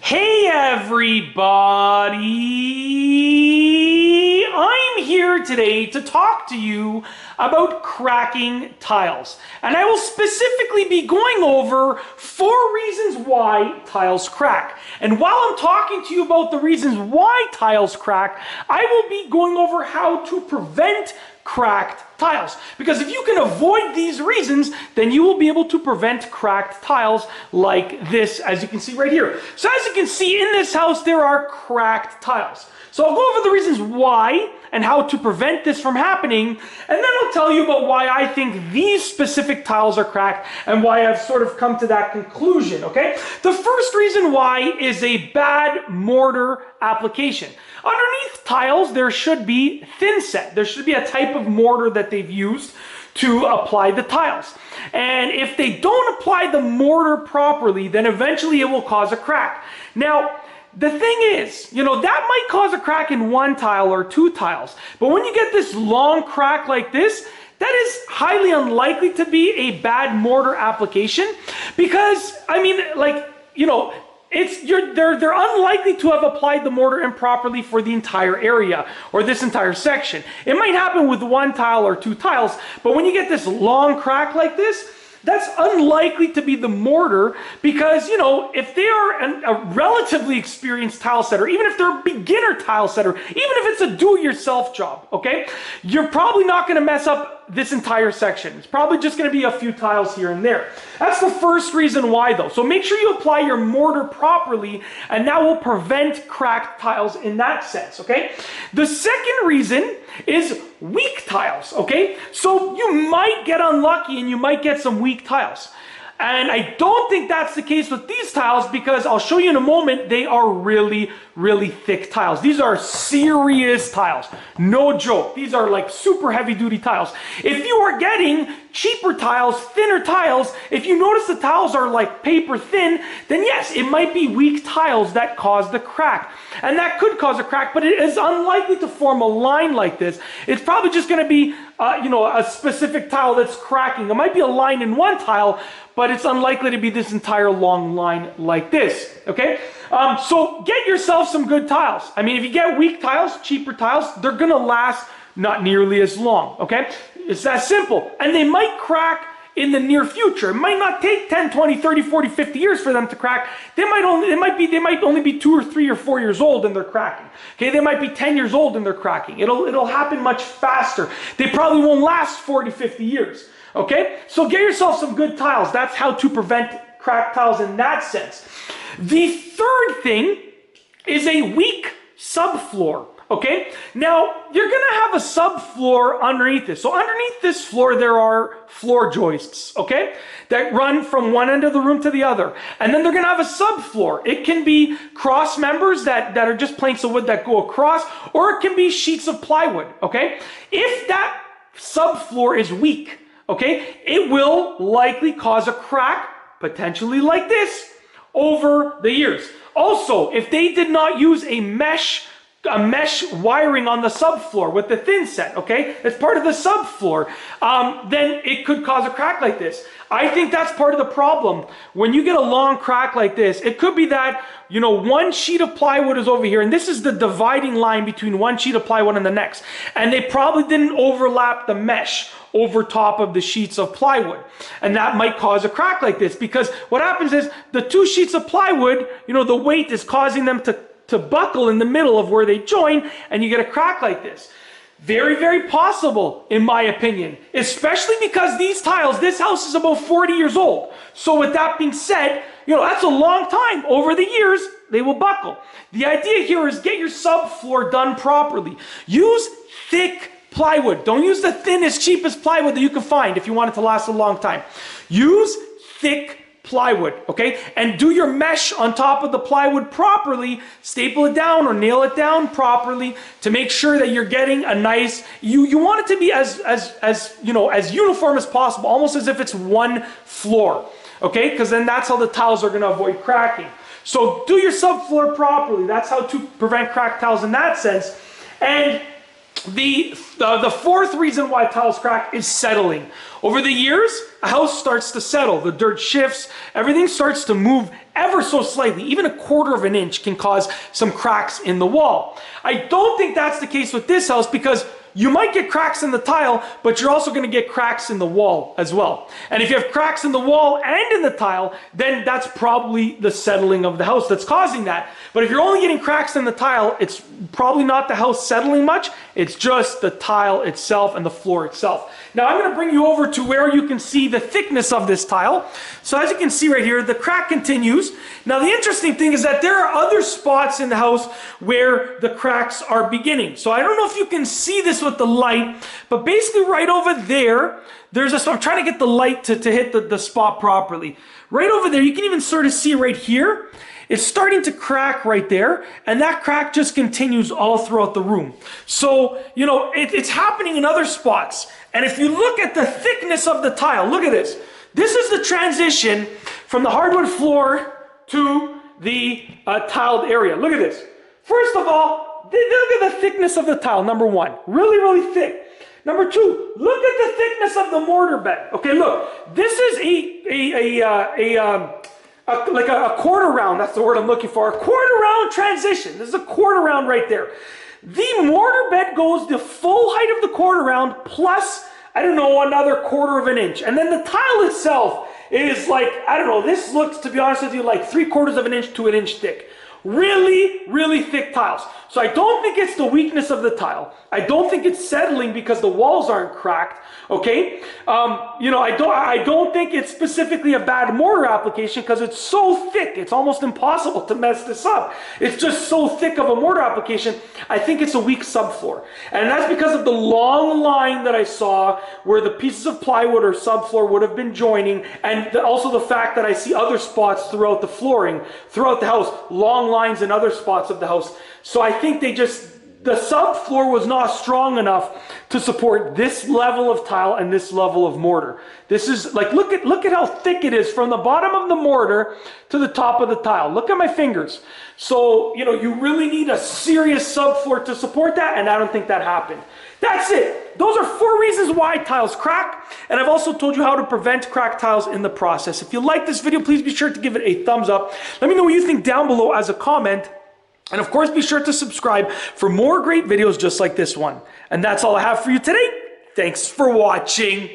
Hey everybody! I'm here today to talk to you about cracking tiles. And I will specifically be going over 4 reasons why tiles crack. And while I'm talking to you about the reasons why tiles crack, I will be going over how to prevent cracked tiles. Because if you can avoid these reasons, then you will be able to prevent cracked tiles like this, as you can see right here. So as you can see in this house, there are cracked tiles. So I'll go over the reasons why and how to prevent this from happening, and then I'll tell you about why I think these specific tiles are cracked and why I've sort of come to that conclusion, okay? The first reason why is a bad mortar application. Underneath tiles, there should be thin set. There should be a type of mortar that they've used to apply the tiles. And if they don't apply the mortar properly, then eventually it will cause a crack. Now, the thing is, that might cause a crack in 1 tile or 2 tiles. But when you get this long crack like this, that is highly unlikely to be a bad mortar application because, they're unlikely to have applied the mortar improperly for the entire area or this entire section. It might happen with 1 tile or 2 tiles, but when you get this long crack like this, that's unlikely to be the mortar because, if they are a relatively experienced tile setter, even if they're a beginner tile setter, even if it's a do-it-yourself job, okay, you're probably not going to mess up this entire section. It's probably just going to be a few tiles here and there. That's the first reason why, though. So make sure you apply your mortar properly, and that will prevent cracked tiles in that sense, okay? The second reason is weak tiles, okay? So you might get unlucky and you might get some weak tiles. And I don't think that's the case with these tiles because I'll show you in a moment, they are really, really thick tiles. These are serious tiles. No joke. These are like super heavy duty tiles. If you are getting cheaper tiles, thinner tiles, if you notice the tiles are like paper thin, then yes, it might be weak tiles that cause the crack. And that could cause a crack, but it is unlikely to form a line like this. It's probably just going to be a specific tile that's cracking. It might be a line in 1 tile, but it's unlikely to be this entire long line like this, okay? So get yourself some good tiles. If you get weak tiles, cheaper tiles, they're gonna last not nearly as long, okay? It's that simple. And they might crack in the near future. It might not take 10, 20, 30, 40, 50 years for them to crack. They might only be 2 or 3 or 4 years old and they're cracking. Okay, they might be 10 years old and they're cracking. It'll happen much faster. They probably won't last 40, 50 years. Okay, so get yourself some good tiles. That's how to prevent cracked tiles in that sense. The third thing is a weak subfloor. Okay, now you're gonna have a subfloor underneath this. So underneath this floor, there are floor joists, okay, that run from one end of the room to the other. And then they're gonna have a subfloor. It can be cross members that are just planks of wood that go across, or it can be sheets of plywood, okay? If that subfloor is weak, okay, it will likely cause a crack, potentially like this, over the years. Also, if they did not use a mesh wiring on the subfloor with the thin set, okay, it's part of the subfloor, then it could cause a crack like this. I think that's part of the problem. When you get a long crack like this, it could be that, 1 sheet of plywood is over here, and this is the dividing line between 1 sheet of plywood and the next. And they probably didn't overlap the mesh over top of the sheets of plywood. And that might cause a crack like this, because what happens is the 2 sheets of plywood, the weight is causing them to buckle in the middle of where they join, and you get a crack like this. Very, very possible, in my opinion, especially because these tiles, this house is about 40 years old. So with that being said, that's a long time. Over the years, they will buckle. The idea here is get your subfloor done properly. Use thick plywood. Don't use the thinnest, cheapest plywood that you can find if you want it to last a long time. Use thick plywood, okay? And do your mesh on top of the plywood properly, staple it down or nail it down properly to make sure that you're getting a nice, you want it to be as uniform as possible, almost as if it's 1 floor, okay? Because then that's how the tiles are gonna avoid cracking. So do your subfloor properly. That's how to prevent cracked tiles in that sense. And The fourth reason why tiles crack is settling. Over the years, a house starts to settle. The dirt shifts, everything starts to move ever so slightly. Even a quarter of an inch can cause some cracks in the wall. I don't think that's the case with this house because you might get cracks in the tile, but you're also going to get cracks in the wall as well. And if you have cracks in the wall and in the tile, then that's probably the settling of the house that's causing that. But if you're only getting cracks in the tile, it's probably not the house settling much. It's just the tile itself and the floor itself. Now I'm going to bring you over to where you can see the thickness of this tile. So as you can see right here, the crack continues. Now the interesting thing is that there are other spots in the house where the cracks are beginning. So I don't know if you can see this with the light, but basically right over there, there's a, I'm trying to get the light to hit the spot properly. Right over there, you can even sort of see right here, it's starting to crack right there, and that crack just continues all throughout the room. So, you know, it's happening in other spots. And if you look at the thickness of the tile, look at this. This is the transition from the hardwood floor to the tiled area. Look at this. First of all, look at the thickness of the tile, number one. Really, really thick. Number two, look at the thickness of the mortar bed. Okay, look. This is like a quarter round, that's the word I'm looking for. A quarter round transition. This is a quarter round right there. The mortar bed goes the full height of the quarter round plus, I don't know, another quarter of an inch. And then the tile itself is like, I don't know, this looks, to be honest with you, like 3/4 of an inch to an inch thick. Really, really thick tiles. So I don't think it's the weakness of the tile. I don't think it's settling because the walls aren't cracked. Okay, you know, I don't think it's specifically a bad mortar application because it's so thick. It's almost impossible to mess this up. It's just so thick of a mortar application. I think it's a weak subfloor, and that's because of the long line that I saw where the pieces of plywood or subfloor would have been joining, and also the fact that I see other spots throughout the flooring, throughout the house, long lines in other spots of the house. So I think the subfloor was not strong enough to support this level of tile and this level of mortar. This is like, look at how thick it is from the bottom of the mortar to the top of the tile. Look at my fingers. So, you know, you really need a serious subfloor to support that, and I don't think that happened. That's it. Those are 4 reasons why tiles crack, and I've also told you how to prevent cracked tiles in the process. If you like this video, please be sure to give it a thumbs up. Let me know what you think down below as a comment. And of course, be sure to subscribe for more great videos just like this one. And that's all I have for you today. Thanks for watching.